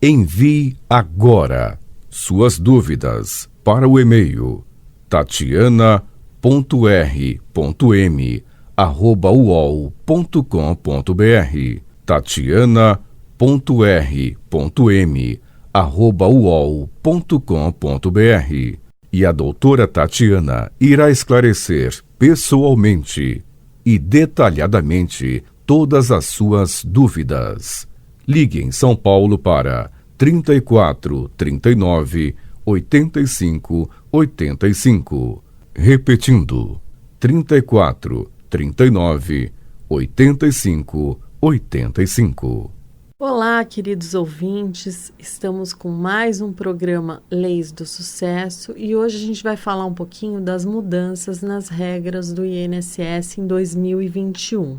Envie agora suas dúvidas para o e-mail tatiana.r.m@uol.com.br tatiana.r.m@uol.com.br e a doutora Tatiana irá esclarecer pessoalmente e detalhadamente todas as suas dúvidas. Ligue em São Paulo para 34 39 85 85. Repetindo, 34 39 85 85. Olá, queridos ouvintes, estamos com mais um programa Leis do Sucesso e hoje a gente vai falar um pouquinho das mudanças nas regras do INSS em 2021.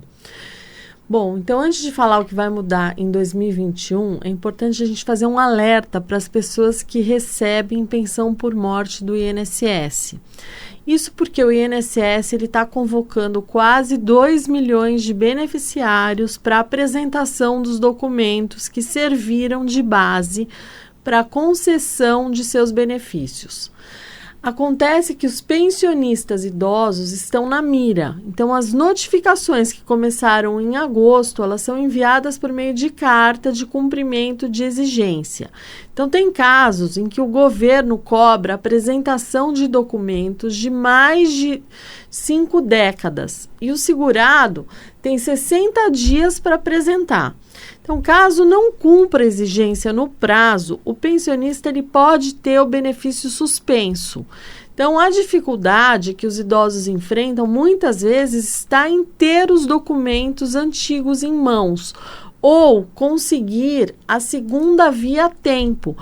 Bom, então antes de falar o que vai mudar em 2021, é importante a gente fazer um alerta para as pessoas que recebem pensão por morte do INSS. Isso porque o INSS está convocando quase 2 milhões de beneficiários para a apresentação dos documentos que serviram de base para a concessão de seus benefícios. Acontece que os pensionistas idosos estão na mira, então as notificações que começaram em agosto, elas são enviadas por meio de carta de cumprimento de exigência. Então tem casos em que o governo cobra a apresentação de documentos de mais de 5 décadas e o segurado tem 60 dias para apresentar. Então, caso não cumpra a exigência no prazo, o pensionista ele pode ter o benefício suspenso. Então, a dificuldade que os idosos enfrentam muitas vezes está em ter os documentos antigos em mãos ou conseguir a segunda via a tempo,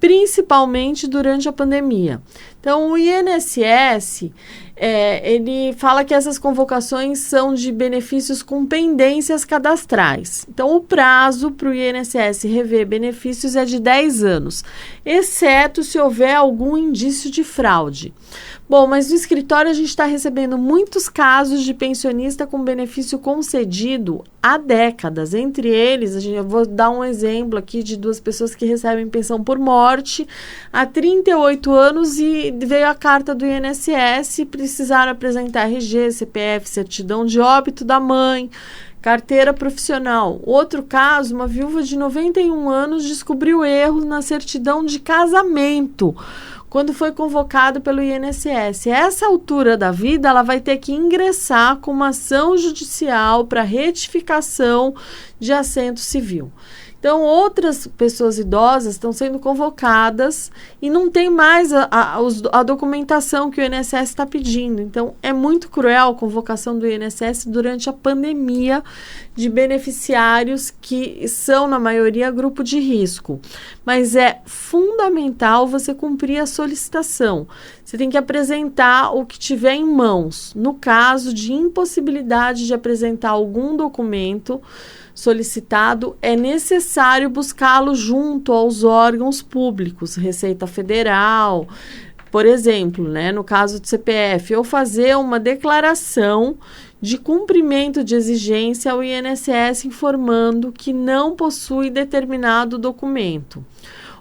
principalmente durante a pandemia. Então, o INSS, ele fala que essas convocações são de benefícios com pendências cadastrais. Então, o prazo para o INSS rever benefícios é de 10 anos, exceto se houver algum indício de fraude. Bom, mas no escritório a gente está recebendo muitos casos de pensionista com benefício concedido há décadas. Entre eles, eu vou dar um exemplo aqui de 2 pessoas que recebem pensão por morte há 38 anos e veio a carta do INSS e precisaram apresentar RG, CPF, certidão de óbito da mãe, carteira profissional. Outro caso, uma viúva de 91 anos descobriu erros na certidão de casamento quando foi convocado pelo INSS. A essa altura da vida, ela vai ter que ingressar com uma ação judicial para retificação de assento civil. Então, outras pessoas idosas estão sendo convocadas e não tem mais a documentação que o INSS está pedindo. Então, é muito cruel a convocação do INSS durante a pandemia de beneficiários que são, na maioria, grupo de risco. Mas é fundamental você cumprir a solicitação. Você tem que apresentar o que tiver em mãos. No caso de impossibilidade de apresentar algum documento solicitado, é necessário buscá-lo junto aos órgãos públicos, Receita Federal, por exemplo, no caso do CPF, ou fazer uma declaração de cumprimento de exigência ao INSS informando que não possui determinado documento.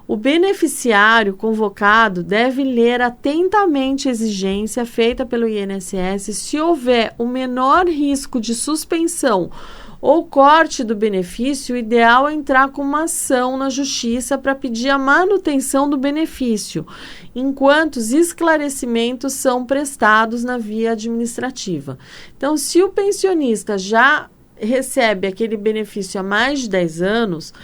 O beneficiário convocado deve ler atentamente a exigência feita pelo INSS. Se houver o menor risco de suspensão ou corte do benefício, o ideal é entrar com uma ação na justiça para pedir a manutenção do benefício, enquanto os esclarecimentos são prestados na via administrativa. Então, se o pensionista já recebe aquele benefício há mais de 10 anos,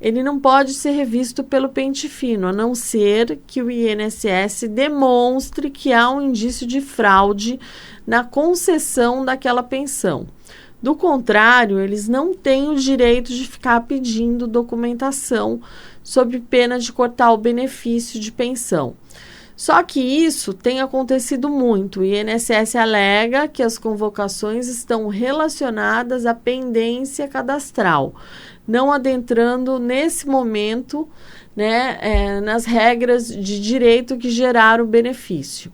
ele não pode ser revisto pelo pente fino, a não ser que o INSS demonstre que há um indício de fraude na concessão daquela pensão. Do contrário, eles não têm o direito de ficar pedindo documentação sob pena de cortar o benefício de pensão. Só que isso tem acontecido muito. O INSS alega que as convocações estão relacionadas à pendência cadastral, não adentrando nesse momento, nas regras de direito que geraram o benefício.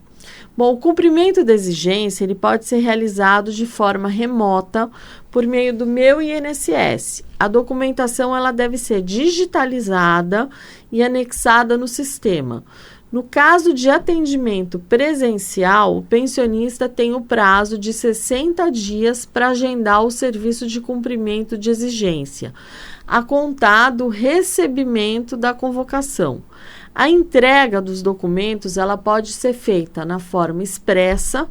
Bom, o cumprimento da exigência ele pode ser realizado de forma remota por meio do Meu INSS. A documentação ela deve ser digitalizada e anexada no sistema. No caso de atendimento presencial, o pensionista tem o prazo de 60 dias para agendar o serviço de cumprimento de exigência, a contar do recebimento da convocação. A entrega dos documentos ela pode ser feita na forma expressa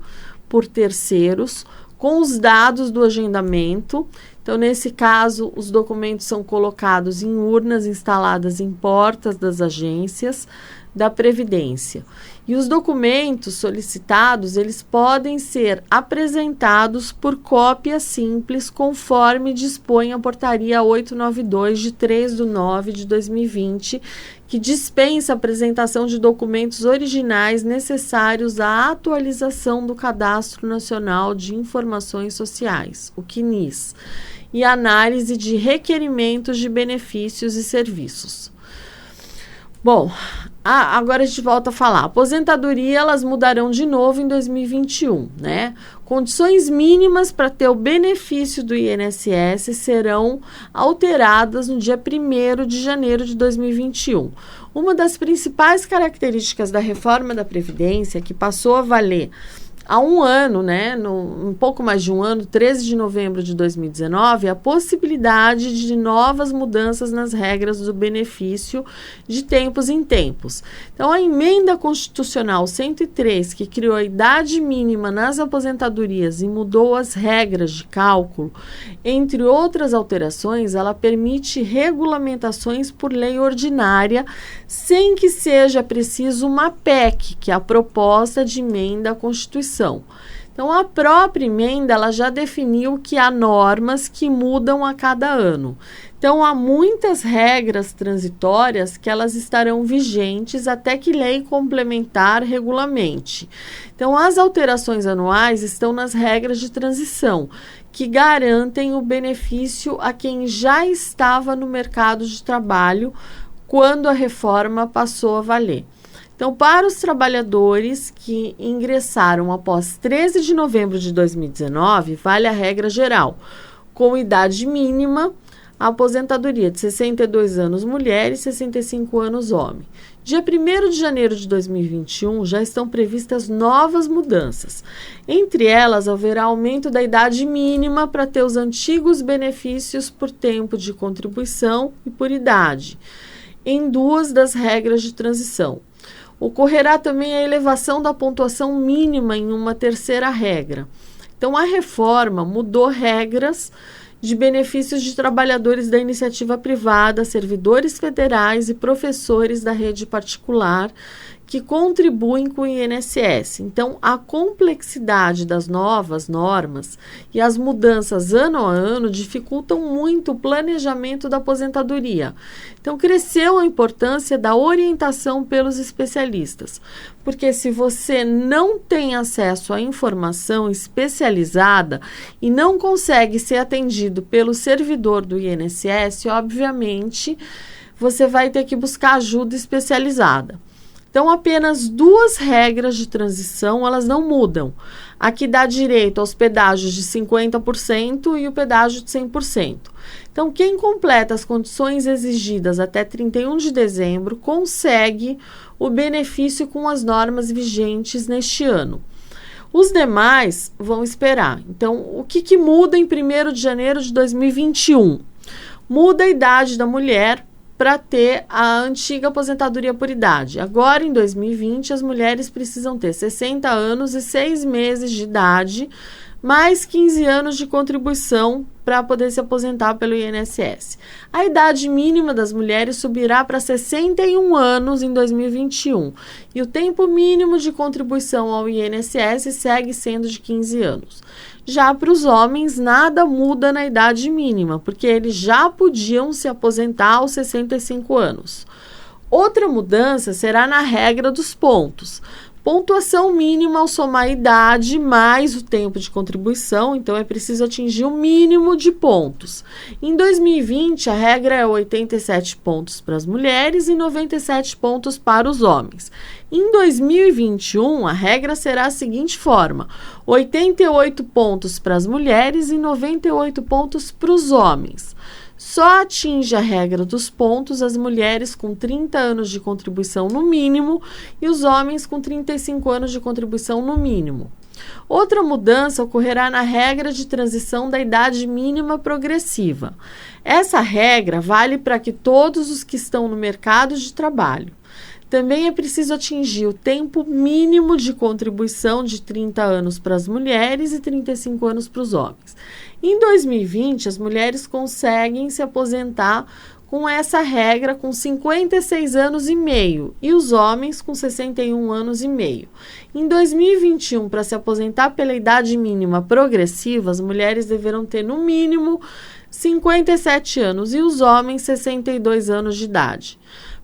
por terceiros, com os dados do agendamento. Então, nesse caso, os documentos são colocados em urnas instaladas em portas das agências da Previdência. E os documentos solicitados, eles podem ser apresentados por cópia simples, conforme dispõe a Portaria 892, de 3/9/2020, que dispensa a apresentação de documentos originais necessários à atualização do Cadastro Nacional de Informações Sociais, o CNIS, e análise de requerimentos de benefícios e serviços. Bom, agora a gente volta a falar. A aposentadoria, elas mudarão de novo em 2021, né? Condições mínimas para ter o benefício do INSS serão alteradas no dia 1º de janeiro de 2021. Uma das principais características da reforma da Previdência, que passou a valer há um ano, né, um pouco mais de um ano, 13 de novembro de 2019, a possibilidade de novas mudanças nas regras do benefício de tempos em tempos. Então, a emenda constitucional 103, que criou a idade mínima nas aposentadorias e mudou as regras de cálculo, entre outras alterações, ela permite regulamentações por lei ordinária, sem que seja preciso uma PEC, que é a proposta de emenda à Constituição. Então, a própria emenda ela já definiu que há normas que mudam a cada ano. Então, há muitas regras transitórias que elas estarão vigentes até que lei complementar regulamente. Então, as alterações anuais estão nas regras de transição, que garantem o benefício a quem já estava no mercado de trabalho quando a reforma passou a valer. Então, para os trabalhadores que ingressaram após 13 de novembro de 2019, vale a regra geral, com idade mínima, a aposentadoria de 62 anos mulher e 65 anos homem. Dia 1º de janeiro de 2021, já estão previstas novas mudanças. Entre elas, haverá aumento da idade mínima para ter os antigos benefícios por tempo de contribuição e por idade, em duas das regras de transição. Ocorrerá também a elevação da pontuação mínima em uma terceira regra. Então, a reforma mudou regras de benefícios de trabalhadores da iniciativa privada, servidores federais e professores da rede particular que contribuem com o INSS. Então, a complexidade das novas normas e as mudanças ano a ano dificultam muito o planejamento da aposentadoria. Então, cresceu a importância da orientação pelos especialistas, porque se você não tem acesso à informação especializada e não consegue ser atendido pelo servidor do INSS, obviamente, você vai ter que buscar ajuda especializada. Então, apenas duas regras de transição, elas não mudam. A que dá direito aos pedágios de 50% e o pedágio de 100%. Então, quem completa as condições exigidas até 31 de dezembro consegue o benefício com as normas vigentes neste ano. Os demais vão esperar. Então, o que muda em 1º de janeiro de 2021? Muda a idade da mulher para ter a antiga aposentadoria por idade. Agora, em 2020, as mulheres precisam ter 60 anos e 6 meses de idade, mais 15 anos de contribuição para poder se aposentar pelo INSS. A idade mínima das mulheres subirá para 61 anos em 2021 e o tempo mínimo de contribuição ao INSS segue sendo de 15 anos. Já para os homens, nada muda na idade mínima, porque eles já podiam se aposentar aos 65 anos. Outra mudança será na regra dos pontos. Pontuação mínima ao somar a idade mais o tempo de contribuição, então é preciso atingir o mínimo de pontos. Em 2020, a regra é 87 pontos para as mulheres e 97 pontos para os homens. Em 2021, a regra será a seguinte forma: 88 pontos para as mulheres e 98 pontos para os homens. Só atinge a regra dos pontos as mulheres com 30 anos de contribuição no mínimo e os homens com 35 anos de contribuição no mínimo. Outra mudança ocorrerá na regra de transição da idade mínima progressiva. Essa regra vale para que todos os que estão no mercado de trabalho. Também é preciso atingir o tempo mínimo de contribuição de 30 anos para as mulheres e 35 anos para os homens. Em 2020, as mulheres conseguem se aposentar com essa regra com 56 anos e meio e os homens com 61 anos e meio. Em 2021, para se aposentar pela idade mínima progressiva, as mulheres deverão ter no mínimo 57 anos e os homens 62 anos de idade.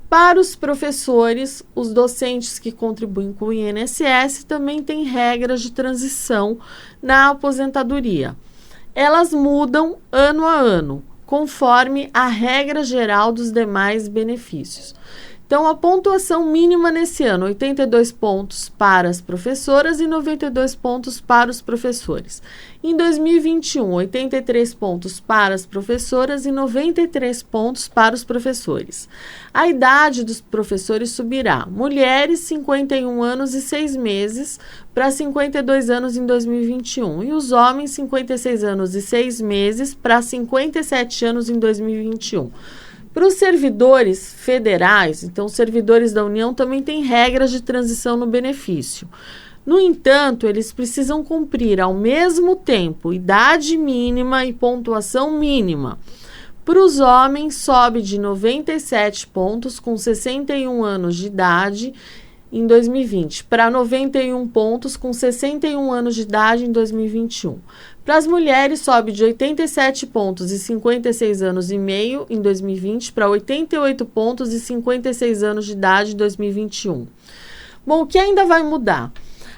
Para os professores, os docentes que contribuem com o INSS também têm regras de transição na aposentadoria. Elas mudam ano a ano, conforme a regra geral dos demais benefícios. Então, a pontuação mínima nesse ano, 82 pontos para as professoras e 92 pontos para os professores. Em 2021, 83 pontos para as professoras e 93 pontos para os professores. A idade dos professores subirá. Mulheres, 51 anos e 6 meses para 52 anos em 2021. E os homens, 56 anos e 6 meses para 57 anos em 2021. Para os servidores federais, então os servidores da União também têm regras de transição no benefício. No entanto, eles precisam cumprir ao mesmo tempo idade mínima e pontuação mínima. Para os homens, sobe de 97 pontos com 61 anos de idade em 2020 para 91 pontos com 61 anos de idade em 2021. Para as mulheres, sobe de 87 pontos e 56 anos e meio em 2020 para 88 pontos e 56 anos de idade em 2021. Bom, o que ainda vai mudar?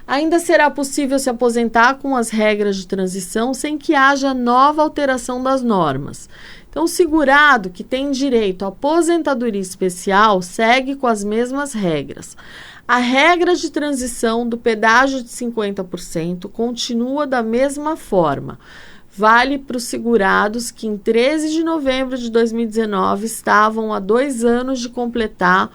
Ainda será possível se aposentar com as regras de transição sem que haja nova alteração das normas. Então, o segurado que tem direito à aposentadoria especial segue com as mesmas regras. A regra de transição do pedágio de 50% continua da mesma forma. Vale para os segurados que em 13 de novembro de 2019 estavam há 2 anos de completar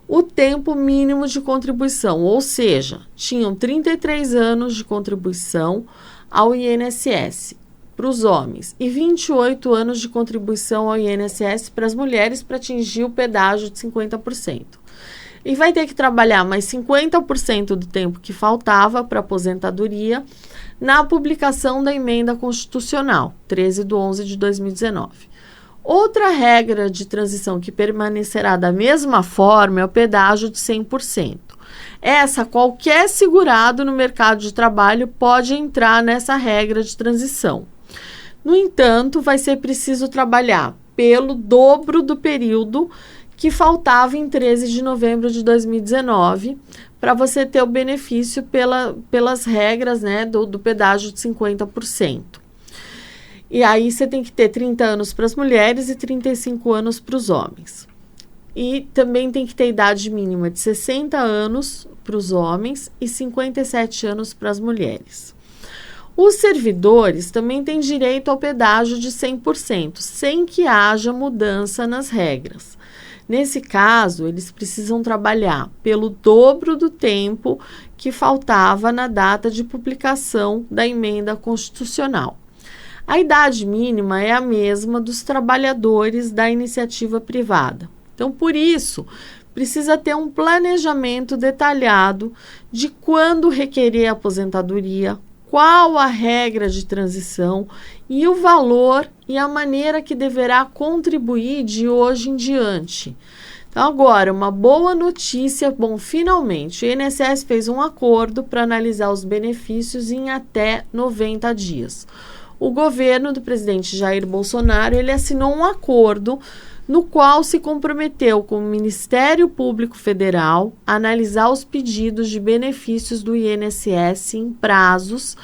o tempo mínimo de contribuição, ou seja, tinham 33 anos de contribuição ao INSS para os homens e 28 anos de contribuição ao INSS para as mulheres para atingir o pedágio de 50%. E vai ter que trabalhar mais 50% do tempo que faltava para aposentadoria na publicação da emenda constitucional, 13/11 de 2019. Outra regra de transição que permanecerá da mesma forma é o pedágio de 100%. Essa, qualquer segurado no mercado de trabalho pode entrar nessa regra de transição. No entanto, vai ser preciso trabalhar pelo dobro do período que faltava em 13 de novembro de 2019 para você ter o benefício pelas regras, né, do pedágio de 50%. E aí você tem que ter 30 anos para as mulheres e 35 anos para os homens. E também tem que ter idade mínima de 60 anos para os homens e 57 anos para as mulheres. Os servidores também têm direito ao pedágio de 100%, sem que haja mudança nas regras. Nesse caso, eles precisam trabalhar pelo dobro do tempo que faltava na data de publicação da emenda constitucional. A idade mínima é a mesma dos trabalhadores da iniciativa privada. Então, por isso, precisa ter um planejamento detalhado de quando requerer a aposentadoria, qual a regra de transição e o valor e a maneira que deverá contribuir de hoje em diante. Então, agora, uma boa notícia, finalmente, o INSS fez um acordo para analisar os benefícios em até 90 dias. O governo do presidente Jair Bolsonaro, ele assinou um acordo no qual se comprometeu com o Ministério Público Federal a analisar os pedidos de benefícios do INSS em prazos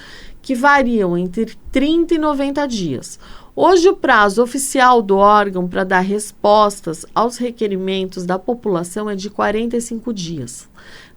que variam entre 30 e 90 dias. Hoje, o prazo oficial do órgão para dar respostas aos requerimentos da população é de 45 dias.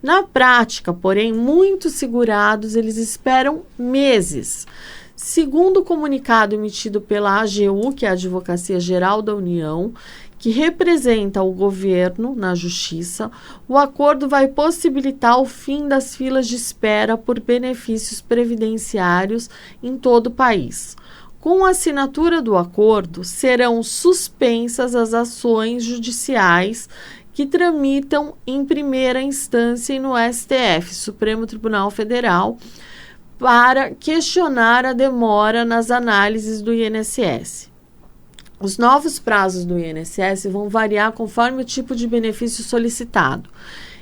Na prática, porém, muitos segurados eles esperam meses. Segundo o comunicado emitido pela AGU, que é a Advocacia Geral da União, que representa o governo na Justiça, o acordo vai possibilitar o fim das filas de espera por benefícios previdenciários em todo o país. Com a assinatura do acordo, serão suspensas as ações judiciais que tramitam em primeira instância e no STF, Supremo Tribunal Federal, para questionar a demora nas análises do INSS. Os novos prazos do INSS vão variar conforme o tipo de benefício solicitado.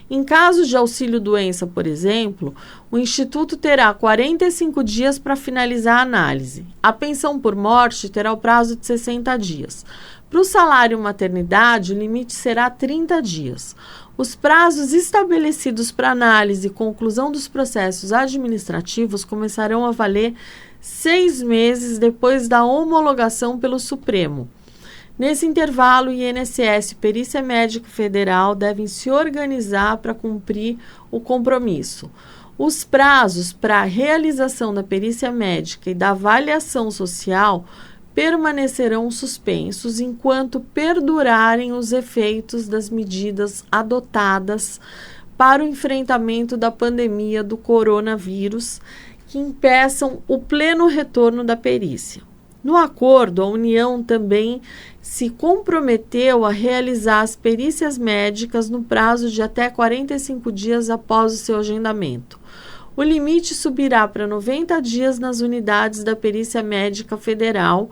Em casos de auxílio-doença, por exemplo, o Instituto terá 45 dias para finalizar a análise. A pensão por morte terá o prazo de 60 dias. Para o salário maternidade, o limite será 30 dias. Os prazos estabelecidos para análise e conclusão dos processos administrativos começarão a valer 6 meses depois da homologação pelo Supremo. Nesse intervalo, o INSS e Perícia Médica Federal devem se organizar para cumprir o compromisso. Os prazos para a realização da perícia médica e da avaliação social permanecerão suspensos enquanto perdurarem os efeitos das medidas adotadas para o enfrentamento da pandemia do coronavírus, que impeçam o pleno retorno da perícia. No acordo, a União também se comprometeu a realizar as perícias médicas no prazo de até 45 dias após o seu agendamento. O limite subirá para 90 dias nas unidades da Perícia Médica Federal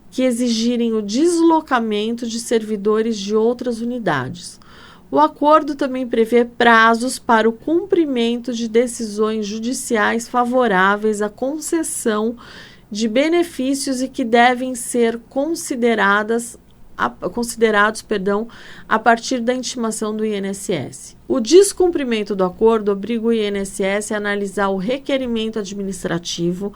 que exigirem o deslocamento de servidores de outras unidades. O acordo também prevê prazos para o cumprimento de decisões judiciais favoráveis à concessão de benefícios e que devem ser considerados a partir da intimação do INSS. O descumprimento do acordo obriga o INSS a analisar o requerimento administrativo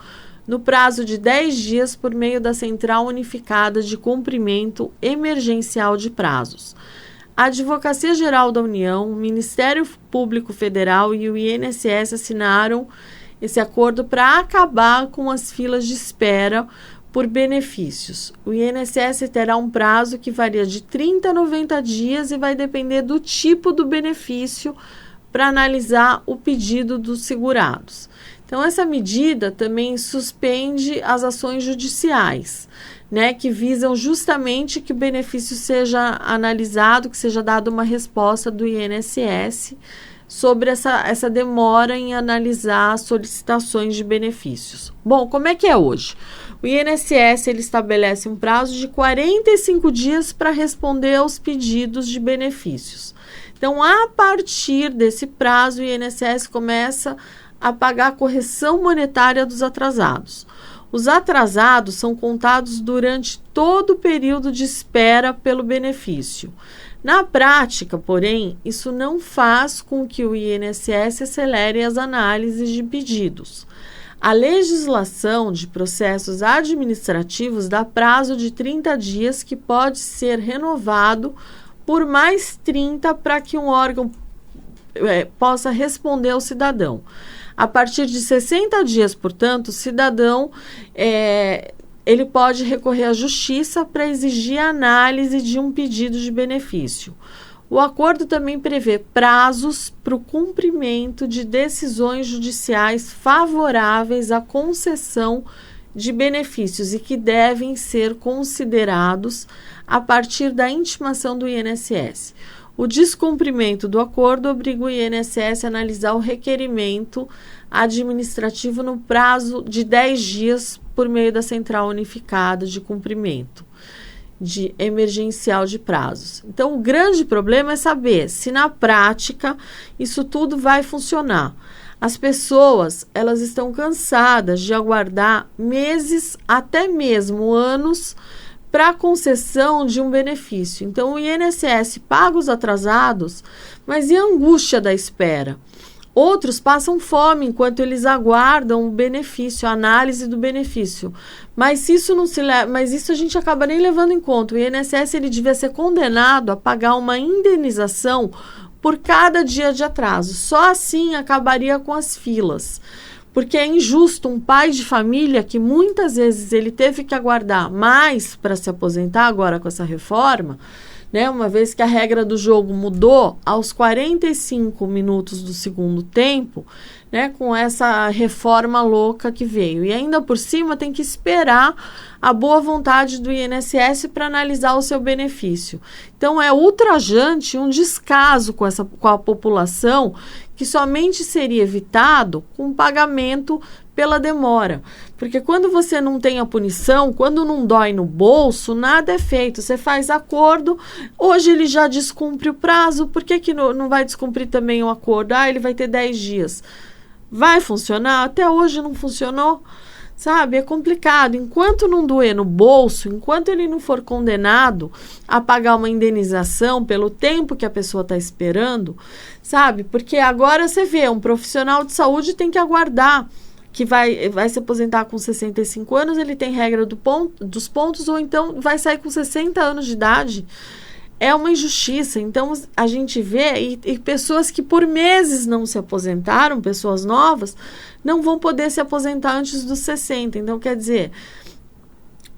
no prazo de 10 dias por meio da Central Unificada de Cumprimento Emergencial de Prazos. A Advocacia Geral da União, o Ministério Público Federal e o INSS assinaram esse acordo para acabar com as filas de espera por benefícios. O INSS terá um prazo que varia de 30 a 90 dias e vai depender do tipo do benefício para analisar o pedido dos segurados. Então, essa medida também suspende as ações judiciais, que visam justamente que o benefício seja analisado, que seja dada uma resposta do INSS sobre essa demora em analisar solicitações de benefícios. Bom, como é que é hoje? O INSS ele estabelece um prazo de 45 dias para responder aos pedidos de benefícios. Então, a partir desse prazo, o INSS começa a pagar a correção monetária dos atrasados. Os atrasados são contados durante todo o período de espera pelo benefício. Na prática, porém, isso não faz com que o INSS acelere as análises de pedidos. A legislação de processos administrativos dá prazo de 30 dias que pode ser renovado por mais 30 para que um órgão possa responder ao cidadão. A partir de 60 dias, portanto, o cidadão ele pode recorrer à justiça para exigir a análise de um pedido de benefício. O acordo também prevê prazos para o cumprimento de decisões judiciais favoráveis à concessão de benefícios e que devem ser considerados a partir da intimação do INSS. O descumprimento do acordo obriga o INSS a analisar o requerimento administrativo no prazo de 10 dias por meio da Central Unificada de Cumprimento Emergencial de Prazos. Então, o grande problema é saber se na prática isso tudo vai funcionar. As pessoas, elas estão cansadas de aguardar meses, até mesmo anos, para concessão de um benefício. Então, o INSS paga os atrasados, mas e a angústia da espera? Outros passam fome enquanto eles aguardam o benefício, a análise do benefício. Mas isso a gente acaba nem levando em conta. O INSS ele devia ser condenado a pagar uma indenização por cada dia de atraso. Só assim acabaria com as filas. Porque é injusto um pai de família que muitas vezes ele teve que aguardar mais para se aposentar agora com essa reforma, né, uma vez que a regra do jogo mudou aos 45 minutos do segundo tempo, né, com essa reforma louca que veio. E ainda por cima tem que esperar a boa vontade do INSS para analisar o seu benefício. Então é ultrajante, um descaso com a população, que somente seria evitado com pagamento pela demora. Porque quando você não tem a punição, quando não dói no bolso, nada é feito. Você faz acordo, hoje ele já descumpre o prazo, por que não vai descumprir também o acordo? Ele vai ter 10 dias. Vai funcionar? Até hoje não funcionou. Sabe, é complicado. Enquanto não doer no bolso, enquanto ele não for condenado a pagar uma indenização pelo tempo que a pessoa está esperando, sabe? Porque agora você vê, um profissional de saúde tem que aguardar que vai se aposentar com 65 anos, ele tem regra dos pontos, ou então vai sair com 60 anos de idade. É uma injustiça. Então, a gente vê e pessoas que por meses não se aposentaram, pessoas novas, não vão poder se aposentar antes dos 60. Então, quer dizer,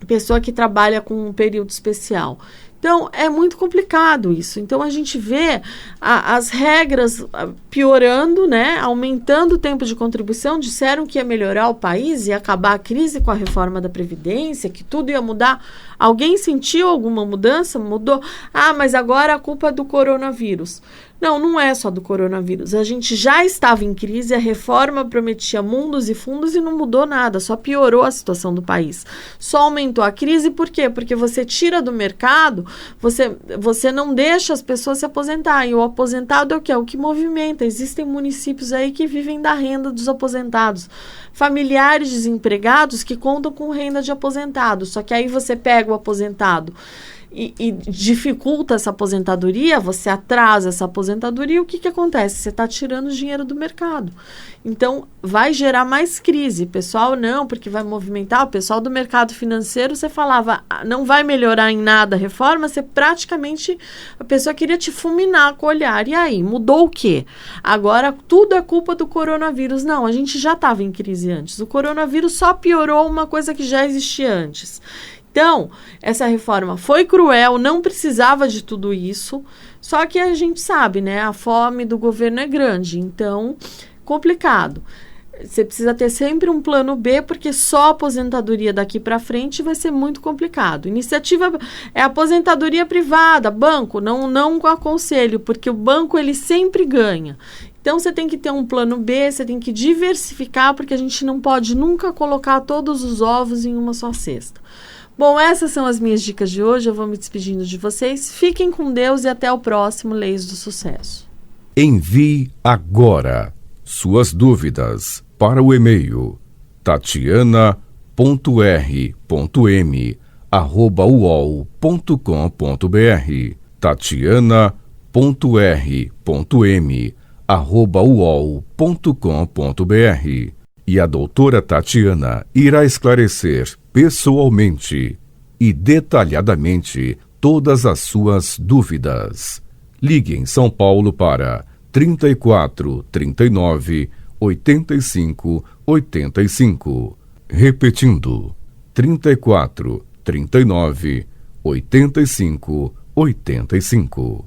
pessoa que trabalha com um período especial. Então, é muito complicado isso. Então, a gente vê as regras piorando, né? Aumentando o tempo de contribuição. Disseram que ia melhorar o país e acabar a crise com a reforma da Previdência, que tudo ia mudar. Alguém sentiu alguma mudança? Mudou? Mas agora a culpa é do coronavírus. Não, não é só do coronavírus. A gente já estava em crise, a reforma prometia mundos e fundos e não mudou nada, só piorou a situação do país. Só aumentou a crise, por quê? Porque você tira do mercado, você não deixa as pessoas se aposentarem. E o aposentado é o que? É o que movimenta. Existem municípios aí que vivem da renda dos aposentados. Familiares desempregados que contam com renda de aposentado. Só que aí você pega o aposentado e dificulta essa aposentadoria, você atrasa essa aposentadoria, o que acontece? Você está tirando dinheiro do mercado. Então, vai gerar mais crise. Pessoal, não, porque vai movimentar. O pessoal do mercado financeiro, você falava, não vai melhorar em nada a reforma, você praticamente, a pessoa queria te fulminar com o olhar. E aí, mudou o quê? Agora, tudo é culpa do coronavírus. Não, a gente já estava em crise antes. O coronavírus só piorou uma coisa que já existia antes. Então, essa reforma foi cruel, não precisava de tudo isso, só que a gente sabe, né? A fome do governo é grande, então, complicado. Você precisa ter sempre um plano B, porque só a aposentadoria daqui para frente vai ser muito complicado. Iniciativa é aposentadoria privada, banco, não aconselho, porque o banco ele sempre ganha. Então, você tem que ter um plano B, você tem que diversificar, porque a gente não pode nunca colocar todos os ovos em uma só cesta. Bom, essas são as minhas dicas de hoje. Eu vou me despedindo de vocês. Fiquem com Deus e até o próximo Leis do Sucesso. Envie agora suas dúvidas para o e-mail tatiana.r.m@uol.com.br tatiana.r.m@uol.com.br E a doutora Tatiana irá esclarecer pessoalmente e detalhadamente todas as suas dúvidas. Ligue em São Paulo para 34 39 85 85. Repetindo, 34 39 85 85.